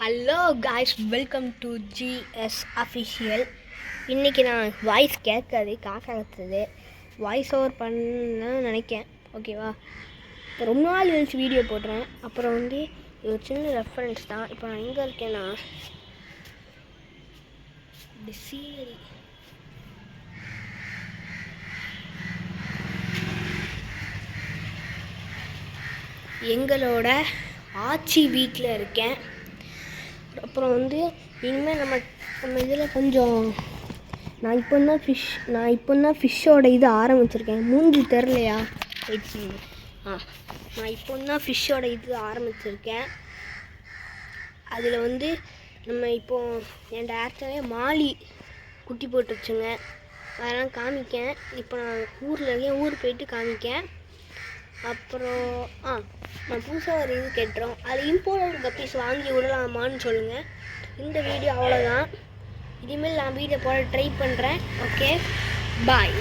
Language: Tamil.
Hello guys, welcome to GS official. இன்றைக்கி நான் வாய்ஸ் கேட்காது, காக்கா கத்துது. வாய்ஸ் ஓவர் பண்ண நினைக்கேன், ஓகேவா? இப்போ ரொம்ப நாள் கழிச்சு வீடியோ போடுறேன். அப்புறம் இது ஒரு சின்ன ரெஃபரன்ஸ் தான். இப்போ நான் எங்கே இருக்கேன்னா, சீனரி எங்களோட ஆச்சி வீட்டில் இருக்கேன். அப்புறம் இனிமேல் நம்ம இதில் கொஞ்சம் நான் இப்போ தான் ஃபிஷ்ஷோட இது ஆரம்பிச்சிருக்கேன். மூஞ்சி தெரிலையா? நான் இப்போ தான் ஃபிஷ்ஷோட இது ஆரம்பிச்சிருக்கேன். அதில் நம்ம என் டேரக்டாகவே மாலி குட்டி போட்டுருச்சுங்க. அதெல்லாம் காமிக்கேன். இப்போ நான் ஊரில் இருக்கேன், ஊருக்கு போயிட்டு காமிக்கேன். அப்புறம் நான் புதுசாக ஒரு இது கேட்டுறோம், அது இம்போர்ட்டட் கப்பீஸ் வாங்கி விடலாமான்னு சொல்லுங்கள். இந்த வீடியோ அவ்வளோதான். இனிமேல் நான் வீடியோ போட ட்ரை பண்ணுறேன். ஓகே, பாய்.